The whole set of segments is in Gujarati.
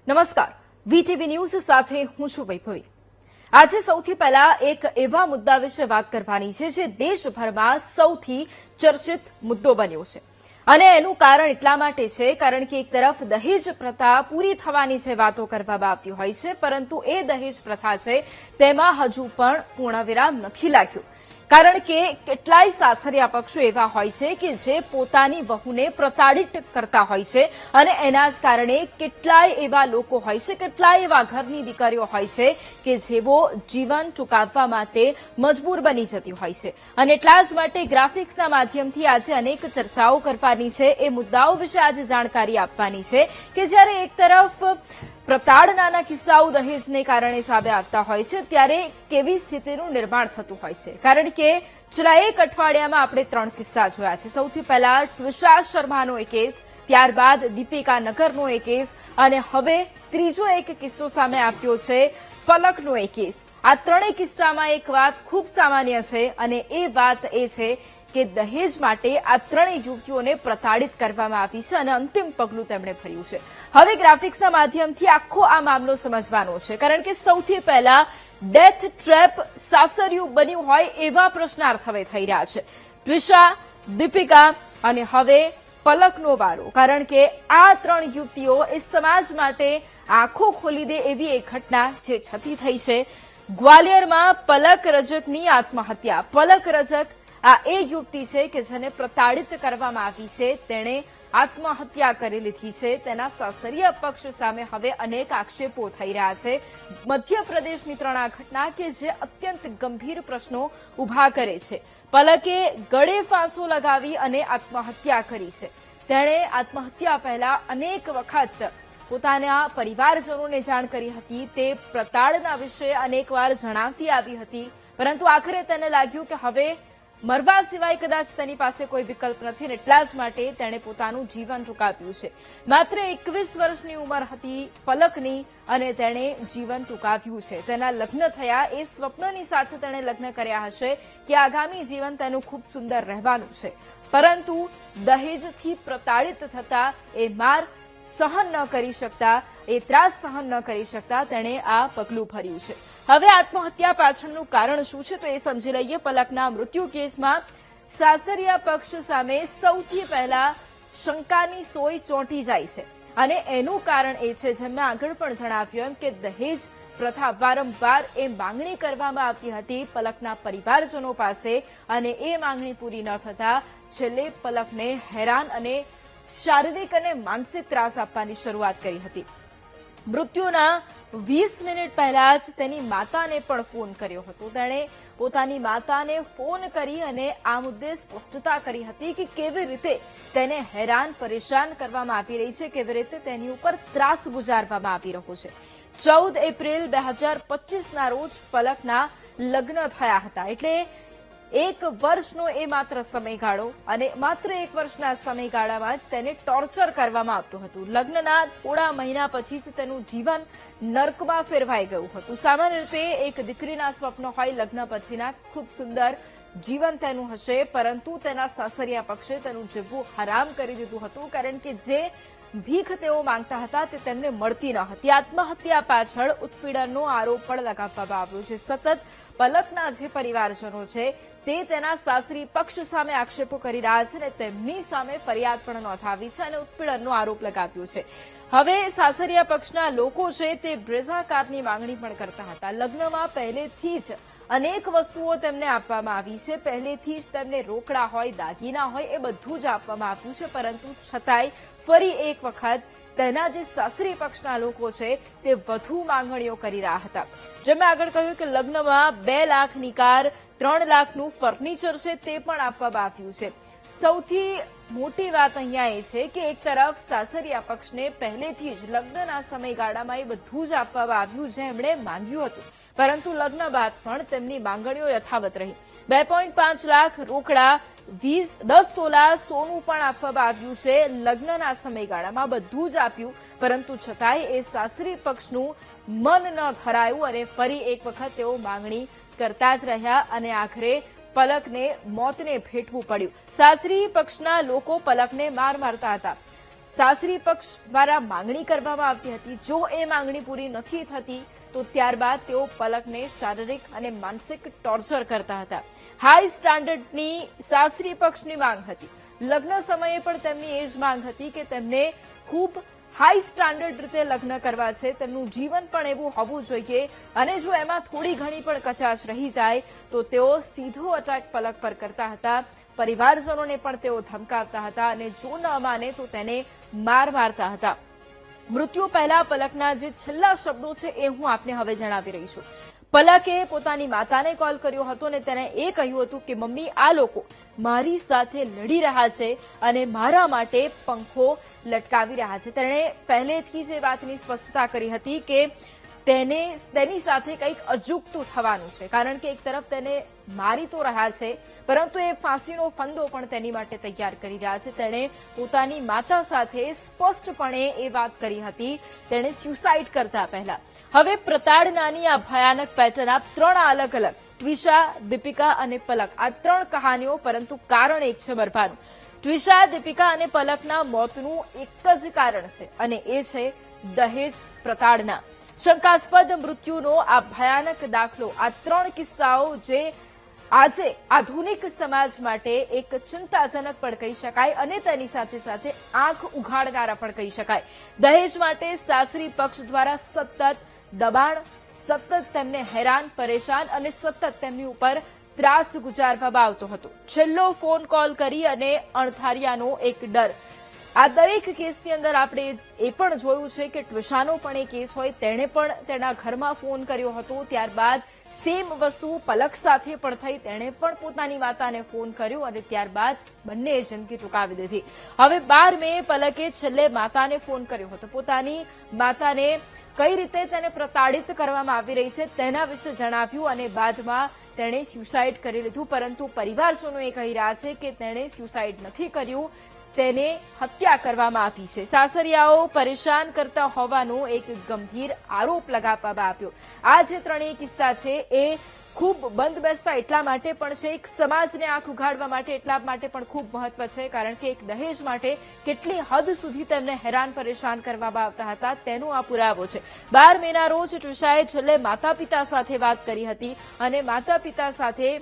નમસ્કાર, વીટીવી ન્યૂઝ સાથે હું છું વૈભવી। આજે સૌથી પહેલા એક એવા મુદ્દા વિશે વાત કરવાની છે જે દેશભરમાં સૌથી ચર્ચિત મુદ્દો બન્યો છે અને એનું કારણ એટલા માટે છે કારણ કે એક તરફ દહેજ પ્રથા પૂરી થવાની છે વાતો કરવામાં આવતી હોય છે, પરંતુ એ દહેજ પ્રથા છે તેમાં હજુ પણ પૂર્ણવિરામ નથી લાગ્યું। કારણ કે કેટલાય સાસરિયા પક્ષો એવા હોય છે કે જે પોતાની વહુને પ્રતાડિત કરતા હોય છે અને એના જ કારણે કેટલાય એવા લોકો હોય છે, કેટલાય એવા ઘરની દીકરીઓ હોય છે કે જેઓ જીવન ટૂંકાવવા માટે મજબૂર બની જતી હોય છે અને એટલા જ માટે ગ્રાફિક્સના માધ્યમથી આજે અનેક ચર્ચાઓ કરવાની છે। એ મુદ્દાઓ વિશે આજે જાણકારી આપવાની છે કે જ્યારે એક તરફ પ્રતાડનાના કિસ્સાઓ દહેજને કારણે સામે આવતા હોય છે ત્યારે કેવી સ્થિતિનું નિર્માણ થતું હોય છે। કારણ કે છેલ્લા એક અઠવાડિયામાં આપણે 3 કિસ્સા જોયા છે। સૌથી પહેલા ટ્વિશા શર્માનો એક કેસ, ત્યારબાદ દીપિકા નગરનો એક કેસ અને હવે ત્રીજો એક કિસ્સો સામે આવ્યો છે પલકનો એક કેસ। આ ત્રણેય કિસ્સામાં એક વાત ખૂબ સામાન્ય છે અને એ વાત એ છે કે દહેજ માટે આ ત્રણેય યુવતીઓને પ્રતાડિત કરવામાં આવી છે અને અંતિમ પગલું તેમણે ભર્યું છે। હવે ગ્રાફિક્સના માધ્યમથી આખો આ મામલો સમજવાનો છે કારણ કે સૌથી પહેલા ડેથ ટ્રેપ સાસરિયું બન્યું હોય એવા પ્રશ્નાર્થ હવે થઈ રહ્યા છે। ટ્વિશા, દીપિકા અને હવે પલકનો વારો, કારણ કે આ ત્રણ યુવતીઓ એ સમાજ માટે આંખો ખોલી દે એવી એક ઘટના જે છતી થઈ છે। ગ્વાલિયરમાં પલક રજકની આત્મહત્યા। પલક રજક આ એ યુવતી છે કે જેને પ્રતાડિત કરવામાં આવી છે, તેણે આત્મહત્યા કરી લીધી છે। તેના સાસરિયા પક્ષ સામે હવે અનેક આક્ષેપો થઈ રહ્યા છે। મધ્યપ્રદેશની 3 આ ઘટના કે જે અત્યંત ગંભીર પ્રશ્નો ઉભા કરે છે। પલકે ગળે ફાંસો લગાવી અને આત્મહત્યા કરી છે। તેણે આત્મહત્યા પહેલા અનેક વખત પોતાના પરિવારજનોને જાણ કરી હતી। તે પ્રતાડના વિશે અનેકવાર જણાવતી આવી હતી, પરંતુ આખરે તેને લાગ્યું કે હવે મરવા સિવાય કદાચ તેની પાસે કોઈ વિકલ્પ નથી, એટલા જ માટે તેણે પોતાનું જીવન ટૂંકાવ્યું છે। માત્ર 21 વર્ષની ઉંમર હતી પલકની અને તેણે જીવન ટૂંકાવ્યું છે। તેના લગ્ન થયા એ સ્વપ્નની સાથે તેણે લગ્ન કર્યા હશે કે આગામી જીવન તેનું ખૂબ સુંદર રહેવાનું છે, પરંતુ દહેજથી પ્રતાડિત થતા એ માર સહન ન કરી શકતા, એ ત્રાસ સહન ન કરી શકતા તેણે આ પગલું ભર્યું છે। હવે આત્મહત્યા પાછળનું કારણ શું છે તો એ સમજી લઈએ। પલકના મૃત્યુ કેસમાં સાસરિયા પક્ષ સામે સૌથી પહેલા શંકાની સોય ચોંટી જાય છે અને એનું કારણ એ છે, જેમ મેં આગળ પણ જણાવ્યું એમ, કે દહેજ પ્રથા વારંવાર એ માંગણી કરવામાં આવતી હતી પલકના પરિવારજનો પાસે અને એ માંગણી પૂરી ન થતા છેલ્લે પલકને હેરાન અને શારીરિક અને માનસિક ત્રાસ આપવાની શરૂઆત કરી હતી। મૃત્યુના 20 મિનિટ પહેલા જ તેની માતાને પણ ફોન કર્યો હતો। તેણે પોતાની માતાને ફોન કરી અને આ મુદ્દે સ્પષ્ટતા કરી હતી કે કેવી રીતે તેને હેરાન પરેશાન કરવામાં આવી રહી છે, કેવી રીતે તેની ઉપર ત્રાસ ગુજારવામાં આવી રહ્યો છે। 14 એપ્રિલ 2025ના રોજ પલકના લગ્ન થયા હતા, એટલે 1 વર્ષનો એ માત્ર સમયગાળો અને માત્ર 1 વર્ષના સમયગાળામાં જ તેને ટોર્ચર કરવામાં આવતું હતું। લગ્નના થોડા મહિના પછી જ તેનું જીવન નર્કમાં ફેરવાઈ ગયું હતું। સામાન્ય રીતે એક દીકરીના સ્વપ્ન હોય લગ્ન પછીના ખૂબ સુંદર જીવન તેનું હશે, પરંતુ તેના સાસરિયા પક્ષે તેનું જીવવું હરામ કરી દીધું હતું કારણ કે જે ભીખ તેઓ માંગતા હતા તે તેમને મળતી ન હતી। આત્મહત્યા પાછળ ઉત્પીડનનો આરોપ પણ લગાવવામાં આવ્યો છે। સતત પલકના જે પરિવારજનો છે તે તેના સાસરી પક્ષ સામે આક્ષેપો કરી રહ્યા છે અને તેમની સામે ફરિયાદ પણ નોંધાવી છે અને ઉત્પીડનનો આરોપ લગાવ્યો છે। હવે સાસરિયા પક્ષના લોકો છે તે બ્રેઝા કારની માંગણી પણ કરતા હતા। લગ્નમાં પહેલેથી જ અનેક વસ્તુઓ તેમને આપવામાં આવી છે, પહેલેથી જ તેમને રોકડા હોય, દાગીના હોય, એ બધું જ આપવામાં આવ્યું છે, પરંતુ છતાંય ફરી એક વખત તેના જે સાસરી પક્ષના લોકો છે તે વધુ માંગણીઓ કરી રહ્યા હતા। જેમ મેં આગળ કહ્યું કે લગ્નમાં 2 લાખની કાર, 3 લાખનું ફર્નિચર છે તે પણ આપવામાં આવ્યું છે। સૌથી મોટી વાત અહીંયા એ છે કે એક તરફ સાસરિયા પક્ષને પહેલેથી જ લગ્નના સમયગાળામાં એ બધું જ આપવામાં આવ્યું જે એમણે માંગ્યું હતું, પરંતુ લગ્ન બાદ પણ તેમની માંગણીઓ યથાવત રહી। 2.5 લાખ રોકડા, 10 તોલા સોનું પણ આપવામાં આવ્યું છે। લગ્નના સમયગાળામાં બધું જ આપ્યું, પરંતુ છતાંય એ સાસરી પક્ષનું મન ન ધરાયું અને ફરી એક વખત તેઓ માંગણી કરતા જ રહ્યા અને આખરે પલકને મોતને ભેટવું પડ્યું। સાસરી પક્ષના લોકો પલકને મારતા હતા। સાસરી પક્ષ દ્વારા માંગણી કરવામાં આવતી હતી. જો એ માંગણી પૂરી નથી થતી તો ત્યારબાદ તેઓ પલકને શારીરિક અને માનસિક ટોર્ચર કરતા હતા. હાઈ સ્ટાન્ડર્ડની સાસરી પક્ષની માંગ હતી. લગ્ન સમયે પણ તેમની એ જ માંગ હતી કે તેમને ખૂબ હાઈ સ્ટાન્ડર્ડ રીતે લગ્ન કરવા છે, તેમનું જીવન પણ એવું હોવું જોઈએ અને જો એમાં થોડી ઘણી પણ કચાશ રહી જાય તો તેઓ સીધો અટેક પલક પર કરતા હતા. પરિવારજનોને પણ તેઓ ધમકાવતા હતા અને જો ન માને તો તેને મારતા હતા. મૃત્યુ પહેલા પલકના જે છેલ્લા શબ્દો છે એ હું આપને હવે જણાવી રહી છું. પલકે પોતાની માતાને કોલ કર્યો હતો અને તેને એ કહ્યું હતું કે મમ્મી, આ લોકો મારી સાથે લડી રહ્યા છે અને મારા માટે પંખો લટકાવી રહ્યા છે. તેણે પહેલેથી જ એ વાતની સ્પષ્ટતા કરી હતી કે તેની સાથે કંઈક અજુગતું થવાનું છે, કારણ કે એક તરફ તેને મારી તો રહ્યા છે પરંતુ એ ફાંસીનો ફંદો પણ તેની માટે તૈયાર કરી રહ્યા છે. તેણે પોતાની માતા સાથે સ્પષ્ટપણે એ વાત કરી હતી તેણે સ્યુસાઇડ કરતા પહેલા. હવે પ્રતાડનાની આ ભયાનક પેટર્ન આ ત્રણ અલગ અલગ ટ્વિશા, દીપિકા અને પલક, આ ત્રણ કહાનીઓ, પરંતુ કારણ એક છે બરબાનું. ટ્વિશા, દીપિકા અને પલકના મોતનું એક જ કારણ છે અને એ છે દહેજ પ્રતાડના. શંકાસ્પદ મૃત્યુનો આ ભયાનક દાખલો, આ ત્રણ કિસ્સાઓ જે આજે આધુનિક સમાજ માટે એક ચિંતાજનક પણ કહી શકાય અને તેની સાથે સાથે આંખ ઉઘાડનારા પણ કહી શકાય. દહેજ માટે સાસરી પક્ષ દ્વારા સતત દબાણ, સતત તેમને હેરાન પરેશાન અને સતત તેમની ઉપર ત્રાસ ગુજારવામાં આવતો હતો. છેલ્લો ફોન કોલ કરી અને અણધાર્યાનો એક ડર. આ દરેક કેસની અંદર આપણે એ પણ જોયું છે કે ટ્વિશાનો પણ એ કેસ હોય, તેણે પણ તેના ઘરમાં ફોન કર્યો હતો. ત્યારબાદ સેમ વસ્તુ પલક સાથે પણ થઈ, તેણે પણ પોતાની માતાને ફોન કર્યો અને ત્યારબાદ બંને જિંદગી ટૂંકાવી દીધી. હવે 12 મે પલકે છેલ્લે માતાને ફોન કર્યો હતો. પોતાની માતાને કઈ રીતે તેને પ્રતાડિત કરવામાં આવી રહી છે તેના વિશે જણાવ્યું અને બાદમાં તેણે સ્યુસાઇડ કરી લીધું. પરંતુ પરિવારજનો એ કહી રહ્યા છે કે તેણે સ્યુસાઇડ નથી કર્યું, તેને હત્યા કરવામાં આવી છે. સાસરિયાઓ પરેશાન કરતા હોવાનો એક ગંભીર આરોપ લગાવવામાં આવ્યો. આ જે ત્રણેય કિસ્સા છે એ ખૂબ બંધ બેસતા એટલા માટે પણ છે, એક સમાજને આંખ ઉઘાડવા માટે એટલા માટે પણ ખૂબ મહત્વ છે, કારણ કે એક દહેજ માટે કેટલી હદ સુધી તેમને હેરાન પરેશાન કરવામાં આવતા હતા તેનો આ પુરાવો છે. 12 મેના રોજ ટ્વિશાએ છેલ્લે માતા પિતા સાથે વાત કરી હતી અને માતા પિતા સાથે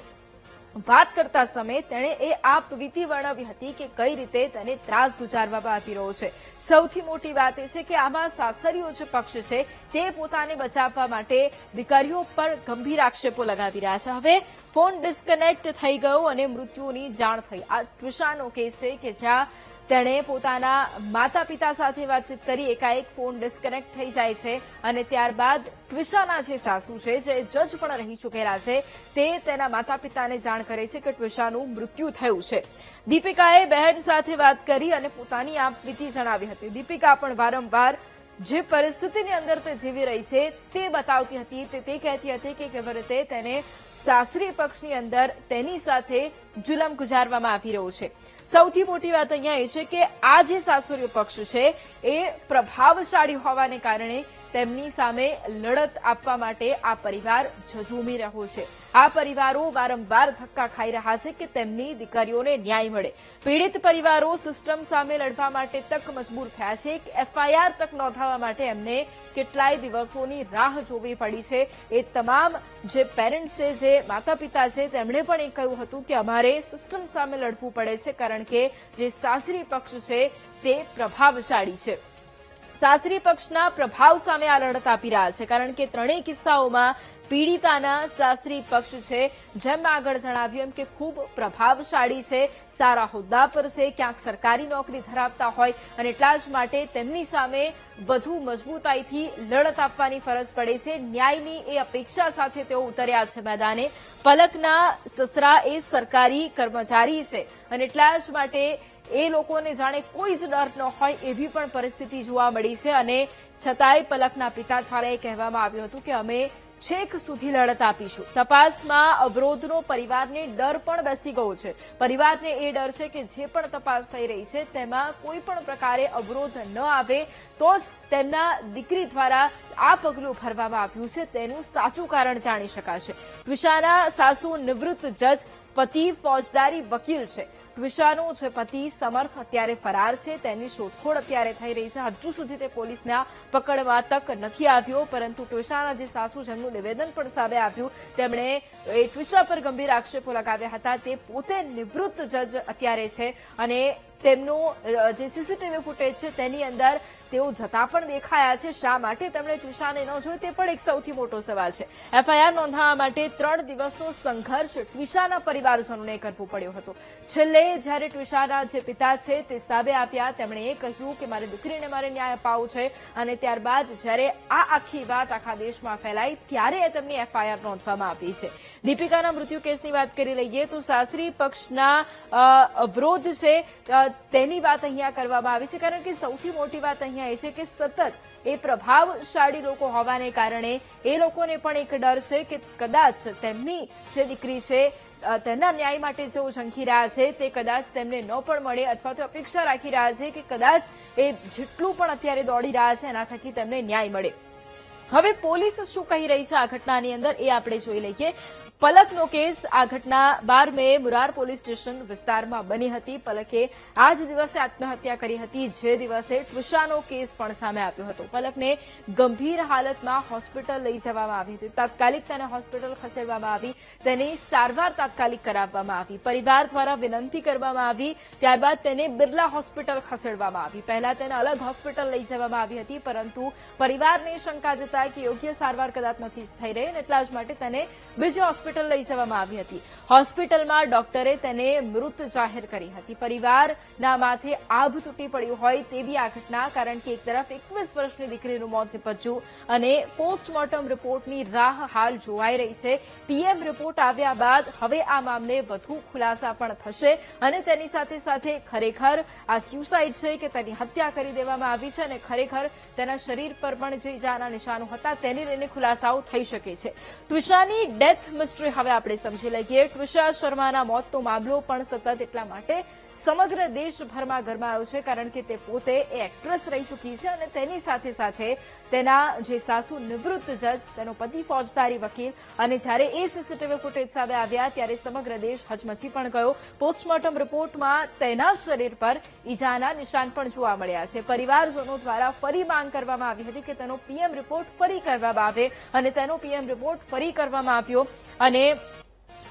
વાત કરતા સમયે તેણે એ આપ વીતી વર્ણવી હતી કે કઈ રીતે તેને ત્રાસ ગુજારવામાં આવી રહ્યો છે. સૌથી મોટી વાત એ છે કે આમાં સાસરીઓ જે પક્ષ છે તે પોતાને બચાવવા માટે દીકરીઓ પર ગંભીર આક્ષેપો લગાવી રહ્યા છે. હવે ફોન ડિસ્કનેક્ટ થઈ ગયો અને મૃત્યુની જાણ થઈ. આ ટ્વિશાનો કેસ છે કે જ્યાં તેણે પોતાના માતા પિતા સાથે વાતચીત કરી, એકાએક ફોન ડિસ્કનેક્ટ થઈ જાય છે અને ત્યારબાદ ટ્વિશાના જે સાસુ છે, જે જજ પણ રહી ચૂકેલા છે, તે તેના માતા પિતાને જાણ કરે છે કે ટ્વિશાનું મૃત્યુ થયું છે. દીપિકાએ બહેન સાથે વાત કરી અને પોતાની આપવીતી જણાવી હતી. દીપિકા પણ વારંવાર જે પરિસ્થિતિની અંદર તે જીવી રહી છે તે બતાવતી હતી. તે કહેતી હતી કે કેવી રીતે તેને સાસરી પક્ષની અંદર તેની સાથે જુલમ ગુજારવામાં આવી રહ્યો છે. સૌથી મોટી વાત અહીંયા એ છે કે આ જે સાસરીયો પક્ષ છે એ પ્રભાવશાળી હોવાને કારણે તેમની સામે લડત આપવા માટે આ પરિવાર ઝઝૂમી રહ્યો છે. આ પરિવારો વારંવાર ધક્કા ખાઈ રહ્યા છે કે તેમની દીકરીઓને ન્યાય મળે. પીડિત પરિવારો સિસ્ટમ સામે લડવા માટે તક મજબૂર થયા છે. એક એફઆઈઆર તક નોંધાવવા માટે એમને કેટલાય દિવસોની રાહ જોવી પડી છે. એ તમામ જે પેરેન્ટ્સ છે, જે માતા પિતા છે, તેમણે પણ એ કહ્યું હતું કે અમારે સિસ્ટમ સામે લડવું પડે છે, કારણ કે જે સાસરી પક્ષ છે તે પ્રભાવશાળી છે. સાસરી પક્ષના પ્રભાવ સામે આ લડત આપી રહ્યા છે, કારણ કે ત્રણેય કિસ્સાઓમાં પીડિતાના સાસરી પક્ષ છે, જેમ આગળ જણાવ્યું એમ કે ખૂબ પ્રભાવશાળી છે, સારા હોદ્દા પર છે, ક્યાંક સરકારી નોકરી ધરાવતા હોય અને એટલા જ માટે તેમની સામે વધુ મજબૂતાઈથી લડત આપવાની ફરજ પડે છે. ન્યાયની એ અપેક્ષા સાથે તેઓ ઉતર્યા છે મેદાને. પલકના સસરા એ સરકારી કર્મચારી છે અને એટલા જ માટે એ લોકોને જાણે કોઈ જ ડર ન હોય એવી પણ પરિસ્થિતિ જોવા મળી છે અને છતાંય પલકના પિતા દ્વારા એ કહેવામાં આવ્યું હતું કે અમે છેક સુધી લડત આપીશું. તપાસમાં અવરોધનો પરિવારને ડર પણ બેસી ગયો છે. પરિવારને એ ડર છે કે જે પણ તપાસ થઈ રહી છે તેમાં કોઈ પણ પ્રકારે અવરોધ ન આવે તો જ તેમના દીકરી દ્વારા આ પગલું ભરવામાં આવ્યું છે તેનું સાચું કારણ જાણી શકાશે. ટ્વિશાના સાસુ નિવૃત્ત જજ, પતિ ફોજદારી વકીલ છે ટ્વિશાનો જે પતિ સમર્થ અત્યારે ફરાર છે, તેની શોધખોળ અત્યારે થઈ રહી છે. હજુ સુધી તે પોલીસના પકડવા તક નથી આવ્યો, પરંતુ ટ્વિશાના જે સાસુ જેમનું નિવેદન પણ સામે આવ્યું, તેમણે ટ્વિશા પર ગંભીર આક્ષેપો લગાવ્યા હતા. તે પોતે નિવૃત્ત જજ અત્યારે છે અને તેમનો જે સીસીટીવી ફૂટેજ છે તેની અંદર તેઓ જતા પણ દેખાયા છે. શા માટે તેમણે ટ્વિશાને ન જોઈ તે પણ એક સૌથી મોટો સવાલ છે. એફઆઈઆર નોંધાવવા માટે 3 દિવસનો સંઘર્ષ ટ્વિશાના પરિવારજનોને કરવો પડ્યો હતો. છેલ્લે જ્યારે ટ્વિશાના જે પિતા છે તે સામે આવ્યા, તેમણે એ કહ્યું કે મારી દીકરીને મારે ન્યાય અપાવવો છે અને ત્યારબાદ જ્યારે આ આખી વાત આખા દેશમાં ફેલાઈ ત્યારે તેમની એફઆઈઆર નોંધવામાં આવી છે. દીપિકાના મૃત્યુ કેસની વાત કરી લઈએ તો સાસરી પક્ષના અવરોધ છે તેની વાત અહીંયા કરવામાં આવી છે, કારણ કે સૌથી મોટી વાત અહીંયા એ છે કે સતત એ પ્રભાવશાળી લોકો હોવાને કારણે એ લોકોને પણ એક ડર છે કે કદાચ તેમની જે દીકરી છે તેના ન્યાય માટે જેઓ ઝંખી રહ્યા છે તે કદાચ તેમને ન પણ મળે, અથવા તો અપેક્ષા રાખી રહ્યા છે કે કદાચ એ જેટલું પણ અત્યારે દોડી રહ્યા છે એના થકી તેમને ન્યાય મળે. હવે પોલીસ શું કહી રહી છે આ ઘટનાની અંદર એ આપણે જોઈ લઈએ. પલકનો કેસ આ ઘટના 12 મે મુરાર પોલીસ સ્ટેશન વિસ્તારમાં બની હતી. પલકે આ જ દિવસે આત્મહત્યા કરી હતી, જે દિવસે ટ્વિશાનો કેસ પણ સામે આવ્યો હતો. પલકને ગંભીર હાલતમાં હોસ્પિટલ લઈ જવામાં આવી હતી. તાત્કાલિક તેને હોસ્પિટલ ખસેડવામાં આવી, તેની સારવાર તાત્કાલિક કરાવવામાં આવી. પરિવાર દ્વારા વિનંતી કરવામાં આવી, ત્યારબાદ તેને બિરલા હોસ્પિટલ ખસેડવામાં આવી. પહેલા તેને અલગ હોસ્પિટલ લઈ જવામાં આવી હતી, પરંતુ પરિવારને શંકા જતા કે યોગ્ય સારવાર કદાચ નથી થઈ રહી, એટલા જ માટે તેને બીજી હોસ્પિટલ લઈ જવામાં આવી હતી. હોસ્પિટલમાં ડોક્ટરે તેને મૃત જાહેર કરી હતી. પરિવારના માથે આભ તૂટી પડ્યું હોય તેવી આ ઘટના, કારણ કે એક તરફ 21 વર્ષની દીકરીનું મોત નિપજ્યું અને પોસ્ટમોર્ટમ રિપોર્ટની રાહ હાલ જોવાઈ રહી છે. પીએમ રિપોર્ટ આવ્યા બાદ હવે આ મામલે વધુ ખુલાસા પણ થશે અને તેની સાથે સાથે ખરેખર આ સ્યુસાઇડ છે કે તેની હત્યા કરી દેવામાં આવી છે અને ખરેખર તેના શરીર પર પણ જે ઈજાના નિશાનો હતા તેને લઈને ખુલાસાઓ થઈ શકે છે. ટ્વિશાની ડેથ મિસ્ટ્રી હવે આપણે સમજી લઈએ. ટ્વિશા શર્માના મોતનો મામલો પણ સતત એટલા માટે સમગ્ર દેશભરમાં ગરમાયો છે, કારણ કે તે પોતે એક્ટ્રેસ રહી ચૂકી છે અને તેની સાથે સાથે તેના જે સાસુ નિવૃત્ત જજ, તેનો પતિ ફોજદારી વકીલ, અને જ્યારે એ સીસીટીવી ફૂટેજ સામે આવ્યા ત્યારે સમગ્ર દેશ હચમચી પણ ગયો. પોસ્ટમોર્ટમ રિપોર્ટમાં તેના શરીર પર ઈજાના નિશાન પણ જોવા મળ્યા છે. પરિવારજનો દ્વારા ફરી માંગ કરવામાં આવી હતી કે તેનો પીએમ રિપોર્ટ ફરી કરવામાં આવે અને તેનો પીએમ રિપોર્ટ ફરી કરવામાં આવ્યો અને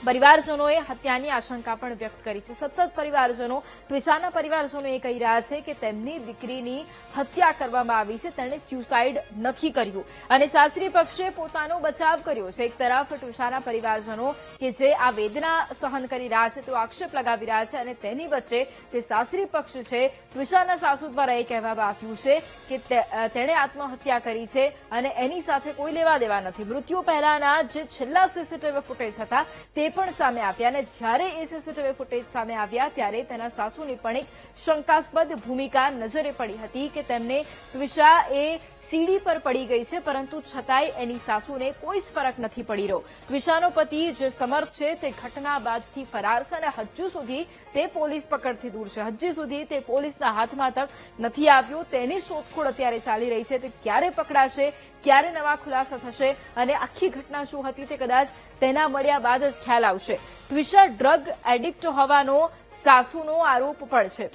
પરિવારજનોએ હત્યાની આશંકા પણ વ્યક્ત કરી છે. સતત પરિવારજનો, ટ્વિશાના પરિવારજનો એ કહી રહ્યા છે કે તેમની દીકરીની હત્યા કરવામાં આવી છે, તેણે સ્યુસાઇડ નથી કર્યું અને સાસરી પક્ષે પોતાનો બચાવ કર્યો છે. એક તરફ ટ્વિશાના પરિવારજનો કે જે આ વેદના સહન કરી રહ્યા છે તેઓ આક્ષેપ લગાવી રહ્યા છે અને તેની વચ્ચે જે સાસરી પક્ષ છે, ટ્વિશાના સાસુ દ્વારા એ કહેવામાં આવ્યું છે કે તેણે આત્મહત્યા કરી છે અને એની સાથે કોઈ લેવા દેવા નથી. મૃત્યુ પહેલાના જે છેલ્લા સીસીટીવી ફૂટેજ હતા તે પણ સામે આવ્યા અને જ્યારે એ સીસીટીવી ફૂટેજ સામે આવ્યા ત્યારે તેના સાસુની પણ એક શંકાસ્પદ ભૂમિકા નજરે પડી હતી કે તેમને ટ્વિશા એ સીડી પર પડી ગઈ છે, પરંતુ છતાંય એની સાસુને કોઈ જ ફરક નથી પડી રહ્યો. ટ્વિશાનો પતિ જે સમર્થ છે તે ઘટના બાદથી ફરાર છે અને હજુ સુધી તે પોલીસ પકડથી દૂર છે. હજી સુધી તે પોલીસના હાથમાં તક નથી આવ્યો. તેની શોધખોળ અત્યારે ચાલી રહી છે. તે ક્યારે પકડાશે, ક્યારે નવા ખુલાસા થશે અને આખી ઘટના શું હતી તે કદાચ તેના મળ્યા બાદ જ ખ્યાલ આવશે. ટ્વિશા ડ્રગ એડિક્ટ હોવાનો સાસુનો આરોપ પણ છે.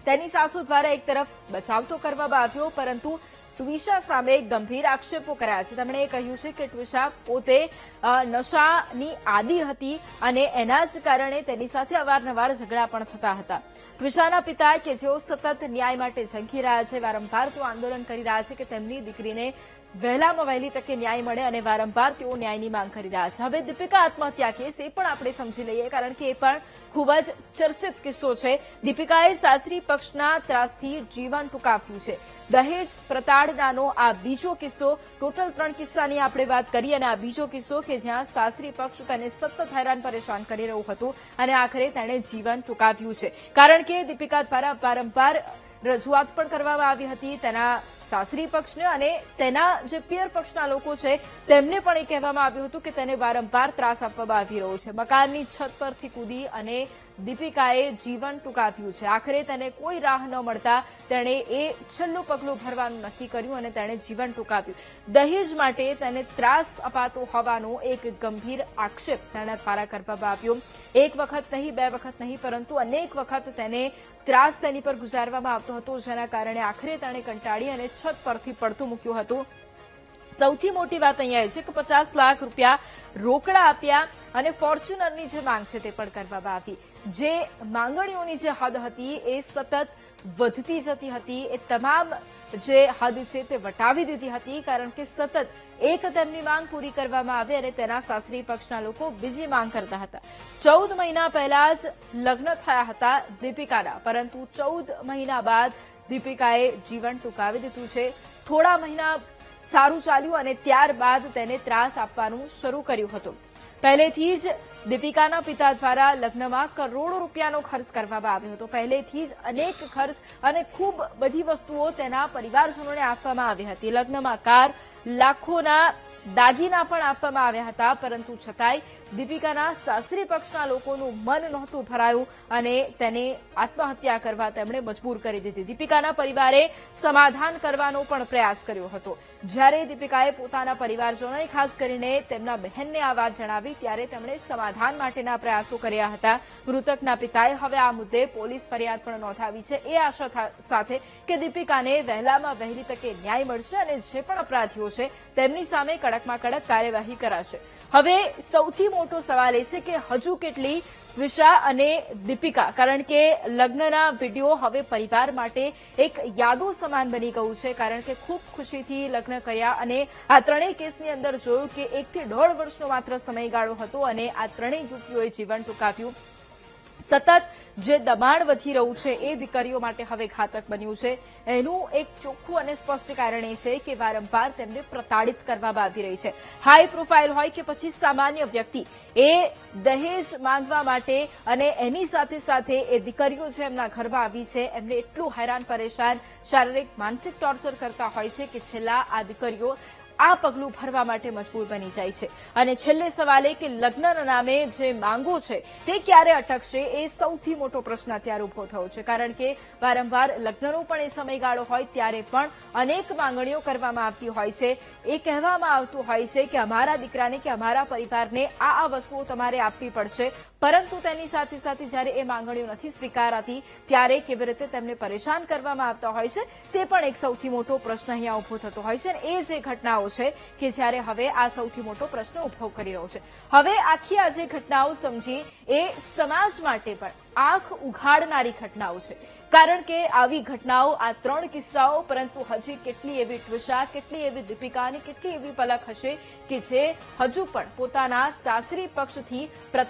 તેની સાસુ દ્વારા એક તરફ બચાવ તો કરવામાં આવ્યો, પરંતુ ટ્વિશા સામે ગંભીર આક્ષેપો કર્યા છે. તેમણે એ કહ્યું છે કે ટ્વિશા પોતે નશાની આદી હતી અને એના જ કારણે તેની સાથે અવારનવાર ઝઘડા પણ થતા હતા. ટ્વિશાના પિતા કે જેઓ સતત ન્યાય માટે ઝંખી રહ્યા છે, વારંવાર તેઓ આંદોલન કરી રહ્યા છે કે તેમની દીકરીને વહેલામાં વહેલી તકે ન્યાય મળે અને વારંવાર તેઓ ન્યાયની માંગ કરી રહ્યા છે. હવે દીપિકા આત્મહત્યા કેસ એ પણ આપણે સમજી લઈએ, કારણ કે એ પણ ખૂબ જ ચર્ચિત કિસ્સો છે. દીપિકાએ સાસરી પક્ષના ત્રાસથી જીવન ટૂંકાવ્યું છે. દહેજ પ્રતાડનાનો આ બીજો કિસ્સો. ટોટલ 3 કિસ્સાની આપણે વાત કરીએ અને આ બીજો કિસ્સો કે જ્યાં સાસરી પક્ષ તેને સતત હેરાન પરેશાન કરી રહ્યું હતું અને આખરે તેણે જીવન ટૂંકાવ્યું છે, કારણ કે દીપિકા દ્વારા વારંવાર રજૂઆત પણ કરવામાં આવી હતી તેના સાસરી પક્ષને અને તેના જે પિયર પક્ષના લોકો છે તેમને પણ એ કહેવામાં આવ્યું હતું કે તેને વારંવાર ત્રાસ આપવામાં આવી રહ્યો છે. મકાનની છત પરથી કૂદી અને દીપિકાએ જીવન ટૂંકાવ્યું છે. આખરે તેને કોઈ રાહ ન મળતા તેણે એ છેલ્લું પગલું ભરવાનું નક્કી કર્યું અને તેણે જીવન ટૂંકાવ્યું. દહેજ માટે તેને ત્રાસ અપાતો હોવાનો એક ગંભીર આક્ષેપ તેના દ્વારા કરવામાં આવ્યો. એક વખત નહીં, બે વખત નહીં, પરંતુ અનેક વખત તેને ત્રાસ તેની પર ગુજારવામાં આવતો હતો, જેના કારણે આખરે તેણે કંટાળી અને છત પરથી પડતું મૂક્યું હતું. સૌથી મોટી વાત અહીંયા એ છે કે 50 લાખ રૂપિયા રોકડા આપ્યા અને ફોર્ચ્યુનરની જે માંગ છે તે પણ કરવામાં આવી. જે માંગણીઓની જે હદ હતી એ સતત વધતી જતી હતી. એ તમામ જે હદ છે તે વટાવી દીધી હતી, કારણ કે સતત એક તેમની માંગ પૂરી કરવામાં આવે અને તેના સાસરી પક્ષના લોકો બીજી માંગ કરતા હતા. 14 મહિના પહેલા જ લગ્ન થયા હતા દીપિકાના, પરંતુ 14 મહિના બાદ દીપિકાએ જીવન ટૂંકાવી દીધું છે. થોડા મહિના સારું ચાલ્યું અને ત્યારબાદ તેને ત્રાસ આપવાનું શરૂ કર્યું હતું. પહેલેથી જ દીપિકાના પિતા દ્વારા લગ્નમાં કરોડો રૂપિયાનો ખર્ચ કરવામાં આવ્યો હતો. પહેલેથી જ અનેક ખર્ચ અને ખૂબ બધી વસ્તુઓ તેના પરિવારજનોને આપવામાં આવી હતી. લગ્નમાં કાર, લાખોના દાગીના પણ આપવામાં આવ્યા હતા, પરંતુ છતાંય દીપિકાના સાસરી પક્ષના લોકોનું મન નહોતું ભરાયું અને તેને આત્મહત્યા કરવા તેમણે મજબૂર કરી દીધી. દીપિકાના પરિવારે સમાધાન કરવાનો પણ પ્રયાસ કર્યો હતો. જ્યારે દીપિકાએ પોતાના પરિવારજનોને, ખાસ કરીને તેમના બહેનને આ વાત જણાવી, ત્યારે તેમણે સમાધાન માટેના પ્રયાસો કર્યા હતા. મૃતકના પિતાએ હવે આ મુદ્દે પોલીસ ફરિયાદ પણ નોંધાવી છે, એ આશા સાથે કે દીપિકાને વહેલામાં વહેલી તકે ન્યાય મળશે અને જે પણ અપરાધીઓ છે તેમની સામે કડકમાં કડક કાર્યવાહી કરાશે. હવે સૌથી મોટો સવાલ એ છે કે હજુ કેટલી ત્વિષા અને દીપિકા, કારણ કે લગ્નના વિડીયો હવે પરિવાર માટે એક યાદો સમાન બની ગયું છે, કારણ કે ખૂબ ખુશીથી લગ્ન કર્યા અને આ ત્રણેય કેસની અંદર જોયું કે 1 થી 1.5 વર્ષનો માત્ર સમયગાળો હતો અને આ ત્રણેય યુવતીઓએ જીવન ટૂંકાવ્યું. સતત જે દબાણ વધી રહ્યું છે એ દીકરીઓ માટે હવે ઘાતક બન્યું છે. એનું એક ચોખ્ખું અને સ્પષ્ટ કારણ એ છે કે વારંવાર તેમને પ્રતાડિત કરવામાં આવી રહી છે. હાઈ પ્રોફાઇલ હોય કે પછી સામાન્ય વ્યક્તિ, એ દહેજ માંગવા માટે અને એની સાથે સાથે એ દીકરીઓ જે એમના ઘરમાં આવી છે એમને એટલું હેરાન પરેશાન, શારીરિક માનસિક ટોર્ચર કરતા હોય છે કે છેલ્લા આ દીકરીઓ આ પગલું ભરવા માટે મજબૂર બની જાય છે. અને છેલ્લે સવાલ એ કે લગ્નના નામે જે માંગો છે તે ક્યારે અટકશે, એ સૌથી મોટો પ્રશ્ન અત્યારે ઉભો થયો છે, કારણ કે વારંવાર લગ્નનો પણ એ સમયગાળો હોય ત્યારે પણ અનેક માંગણીઓ કરવામાં આવતી હોય છે. એ કહેવામાં આવતું હોય છે કે અમારા દીકરાને કે અમારા પરિવારને આ વસ્તુઓ તમારે આપવી પડશે, પરંતુ તેની સાથે સાથે જ્યારે એ માંગણીઓ નથી સ્વીકારાતી ત્યારે કેવી રીતે તેમને પરેશાન કરવામાં આવતા હોય છે તે પણ એક સૌથી મોટો પ્રશ્ન અહીંયા ઉભો થતો હોય છે. અને એ જે ઘટનાઓ છે કે જ્યારે હવે આ સૌથી મોટો પ્રશ્ન ઉભો કરી રહ્યો છે. હવે આખી આ જે ઘટનાઓ સમજી એ સમાજ માટે પણ આંખ ઉઘાડનારી ઘટનાઓ છે, કારણ કે આવી ઘટનાઓ, આ 3 કિસ્સાઓ, પરંતુ હજી કેટલી એવી ત્વિષા, કેટલી એવી દીપિકા અને કેટલી એવી પલક હશે કે જે હજુ પણ પોતાના સાસરી પક્ષથી